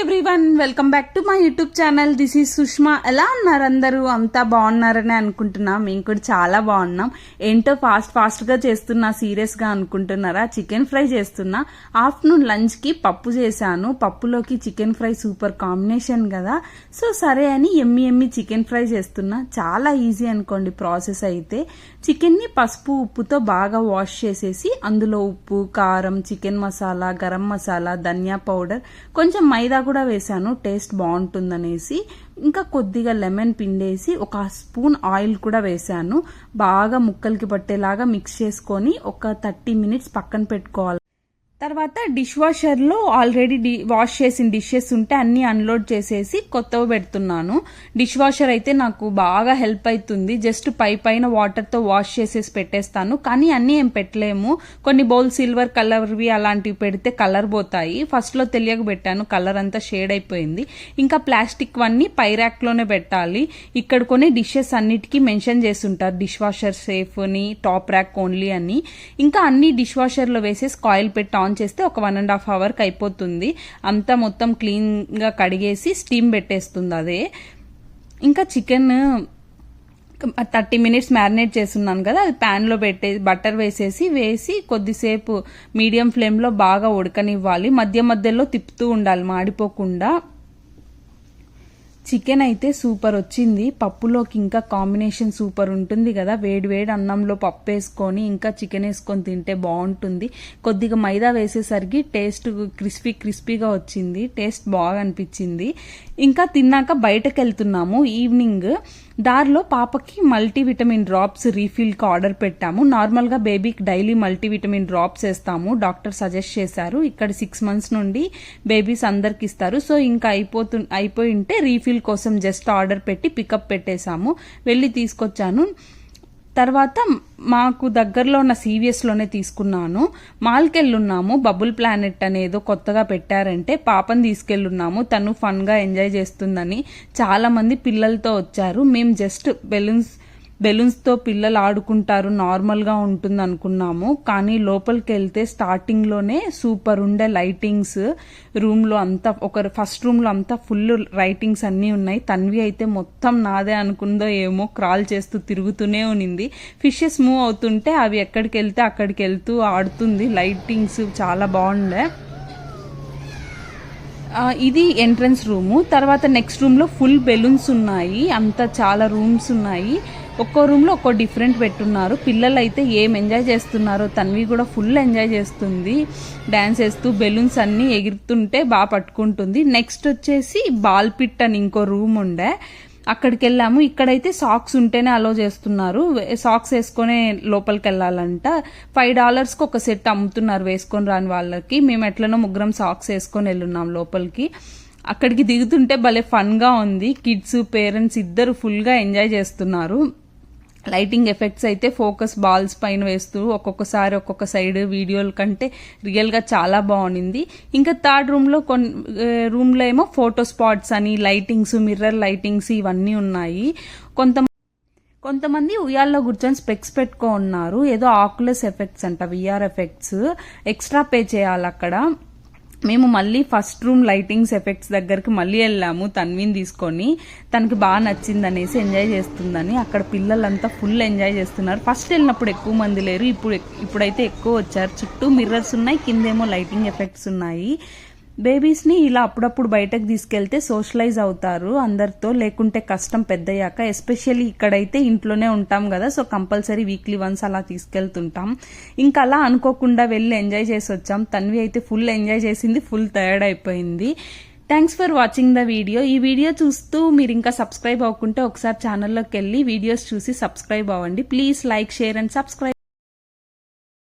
Everyone, welcome back to my YouTube channel. This is Sushma. ఎలా ఉన్నారు అందరూ? అంతా బాగున్నారని అనుకుంటున్నా. మేము కూడా చాలా బాగున్నాం. ఏంటో ఫాస్ట్గా చేస్తున్నా, సీరియస్గా అనుకుంటున్నారా? చికెన్ ఫ్రై చేస్తున్నా. ఆఫ్టర్నూన్ లంచ్కి పప్పు చేశాను. పప్పులోకి చికెన్ ఫ్రై సూపర్ కాంబినేషన్ కదా. సో సరే అని ఎమ్మి చికెన్ ఫ్రై చేస్తున్నా. చాలా ఈజీ అనుకోండి ప్రాసెస్ అయితే. చికెన్ని పసుపు ఉప్పుతో బాగా వాష్ చేసేసి అందులో ఉప్పు, కారం, చికెన్ మసాలా, గరం మసాలా, ధనియా పౌడర్, కొంచెం మైదా కూడా వేసాను టేస్ట్ బాగుంటుందనేసి. ఇంకా కొద్దిగా లెమన్ పిండేసి ఒక స్పూన్ ఆయిల్ కూడా వేసాను. బాగా ముక్కలకి పట్టేలాగా మిక్స్ చేసుకొని ఒక 30 మినిట్స్ పక్కన పెట్టుకోవాలి. తర్వాత డిష్ వాషర్లో ఆల్రెడీ వాష్ చేసిన డిషెస్ ఉంటే అన్ని అన్లోడ్ చేసేసి కొత్తవి పెడుతున్నాను. డిష్ వాషర్ అయితే నాకు బాగా హెల్ప్ అవుతుంది. జస్ట్ పైన వాటర్తో వాష్ చేసేసి పెట్టేస్తాను. కానీ అన్నీ ఏం పెట్టలేము. కొన్ని బౌల్ సిల్వర్ కలర్వి అలాంటివి పెడితే కలర్ పోతాయి. ఫస్ట్లో తెలియక పెట్టాను, కలర్ అంతా షేడ్ అయిపోయింది. ఇంకా ప్లాస్టిక్ వన్నీ పై ర్యాక్లోనే పెట్టాలి. ఇక్కడ కొన్ని డిషెస్ అన్నిటికీ మెన్షన్ చేసి ఉంటారు, డిష్ వాషర్ సేఫ్ని, టాప్ ర్యాక్ ఓన్లీ అని. ఇంకా అన్ని డిష్ వాషర్లో వేసేసి కాయిల్ పెట్టి ఆన్ చేస్తే ఒక 1.5 అవర్కి అయిపోతుంది. అంతా మొత్తం క్లీన్గా కడిగేసి స్టీమ్ పెట్టేస్తుంది అదే. ఇంకా చికెన్ 30 మినిట్స్ మ్యారినేట్ చేస్తున్నాను కదా, అది ప్యాన్లో బటర్ వేసి కొద్దిసేపు మీడియం ఫ్లేమ్లో బాగా ఉడకనివ్వాలి. మధ్యలో తిప్పుతూ ఉండాలి మాడిపోకుండా. చికెన్ అయితే సూపర్ వచ్చింది. పప్పులోకి ఇంకా కాంబినేషన్ సూపర్ ఉంటుంది కదా. వేడి అన్నంలో పప్పు వేసుకొని ఇంకా చికెన్ వేసుకొని తింటే బాగుంటుంది. కొద్దిగా మైదా వేసేసరికి టేస్ట్ క్రిస్పీగా వచ్చింది. టేస్ట్ బాగా అనిపించింది. ఇంకా తిన్నాక బయటకు వెళ్తున్నాము ఈవినింగ్. దారిలో పాపకి మల్టీవిటమిన్ డ్రాప్స్ రీఫిల్కి ఆర్డర్ పెట్టాము. నార్మల్గా బేబీకి డైలీ మల్టీవిటమిన్ డ్రాప్స్ వేస్తాము, డాక్టర్ సజెస్ట్ చేశారు. ఇక్కడ 6 మంత్స్ నుండి బేబీస్ అందరికి ఇస్తారు. సో ఇంకా అయిపోయి ఉంటే రీఫిల్ కోసం జస్ట్ ఆర్డర్ పెట్టి పికప్ పెట్టేశాము. వెళ్ళి తీసుకొచ్చాను. తర్వాత మాకు దగ్గరలో ఉన్న CVSలోనే తీసుకున్నాను. మాల్కి వెళ్ళున్నాము. బబుల్ ప్లానెట్ అనేదో కొత్తగా పెట్టారంటే పాపని తీసుకెళ్ళున్నాము. తను ఫన్గా ఎంజాయ్ చేస్తుందని. చాలా మంది పిల్లలతో వచ్చారు. మేము జస్ట్ బెలూన్స్తో పిల్లలు ఆడుకుంటారు, నార్మల్గా ఉంటుంది అనుకున్నాము. కానీ లోపలికి వెళ్తే స్టార్టింగ్లోనే సూపర్ ఉండే లైటింగ్స్. రూమ్లో అంతా ఫస్ట్ రూమ్లో అంతా ఫుల్ లైటింగ్స్ అన్నీ ఉన్నాయి. తన్వి అయితే మొత్తం నాదే అనుకుందో ఏమో, క్రాల్ చేస్తూ తిరుగుతూనే ఉన్నింది. ఫిషెస్ మూవ్ అవుతుంటే అవి ఎక్కడికి వెళ్తే అక్కడికి వెళ్తూ ఆడుతుంది. లైటింగ్స్ చాలా బాగుండే. ఇది ఎంట్రన్స్ రూము. తర్వాత నెక్స్ట్ రూమ్లో ఫుల్ బెలూన్స్ ఉన్నాయి. అంతా చాలా రూమ్స్ ఉన్నాయి. ఒక్కో రూమ్లో ఒక్కో డిఫరెంట్ పెట్టున్నారు. పిల్లలు అయితే ఏం ఎంజాయ్ చేస్తున్నారో. తన్వి కూడా ఫుల్ ఎంజాయ్ చేస్తుంది, డ్యాన్స్ వేస్తూ బెలూన్స్ అన్నీ ఎగురుతుంటే బాగా పట్టుకుంటుంది. నెక్స్ట్ వచ్చేసి బాల్ పిట్ అని ఇంకో రూమ్ ఉండే, అక్కడికి వెళ్ళాము. ఇక్కడైతే సాక్స్ ఉంటేనే అలో చేస్తున్నారు. సాక్స్ వేసుకొని లోపలికి వెళ్ళాలంట. $5కి ఒక సెట్ అమ్ముతున్నారు వేసుకొని రాని వాళ్ళకి. మేము ఎట్లనో ముగ్గురం సాక్స్ వేసుకొని వెళ్ళున్నాం లోపలికి. అక్కడికి దిగుతుంటే భలే ఫన్గా ఉంది. కిడ్స్, పేరెంట్స్ ఇద్దరు ఫుల్గా ఎంజాయ్ చేస్తున్నారు. లైటింగ్ ఎఫెక్ట్స్ అయితే ఫోకస్ బాల్స్ పైన వేస్తూ ఒక్కొక్కసారి ఒక్కొక్క సైడ్ వీడియోల కంటే రియల్గా చాలా బాగుంది. ఇంకా థర్డ్ రూమ్లో ఏమో ఫోటో స్పాట్స్ అని లైటింగ్స్, మిర్రర్ లైటింగ్స్ ఇవన్నీ ఉన్నాయి. కొంతమంది ఉయ్యాల్లో కూర్చొని స్పెక్స్ పెట్టుకో ఉన్నారు. ఏదో ఆక్యులస్ ఎఫెక్ట్స్ అంట, VR ఎఫెక్ట్స్. ఎక్స్ట్రా పే చేయాలి అక్కడ. మేము మళ్ళీ ఫస్ట్ రూమ్ లైటింగ్స్ ఎఫెక్ట్స్ దగ్గరికి మళ్ళీ వెళ్ళాము తన్విని తీసుకొని. తనకి బాగా నచ్చింది అనేసి, ఎంజాయ్ చేస్తుందని. అక్కడ పిల్లలంతా ఫుల్ ఎంజాయ్ చేస్తున్నారు. ఫస్ట్ వెళ్ళినప్పుడు ఎక్కువ మంది లేరు, ఇప్పుడైతే ఎక్కువ వచ్చారు. చుట్టూ మిర్రర్స్ ఉన్నాయి, కిందేమో లైటింగ్ ఎఫెక్ట్స్ ఉన్నాయి. బేబీస్ని ఇలా అప్పుడప్పుడు బయటకు తీసుకెళ్తే సోషలైజ్ అవుతారు అందరితో, లేకుంటే కష్టం పెద్దయ్యాక. ఎస్పెషల్లీ ఇక్కడైతే ఇంట్లోనే ఉంటాం కదా, సో కంపల్సరీ వీక్లీ వన్స్ అలా తీసుకెళ్తుంటాం. ఇంకా అలా అనుకోకుండా వెళ్ళి ఎంజాయ్ చేసి వచ్చాం. తన్వి అయితే ఫుల్ ఎంజాయ్ చేసింది, ఫుల్ టైర్డ్ అయిపోయింది. Thanks for watching the video. ఈ వీడియో చూస్తూ మీరు ఇంకా సబ్స్క్రైబ్ అవ్వకుంటే ఒకసారి ఛానల్లోకి వెళ్ళి వీడియోస్ చూసి సబ్స్క్రైబ్ అవ్వండి. Please like, share and subscribe.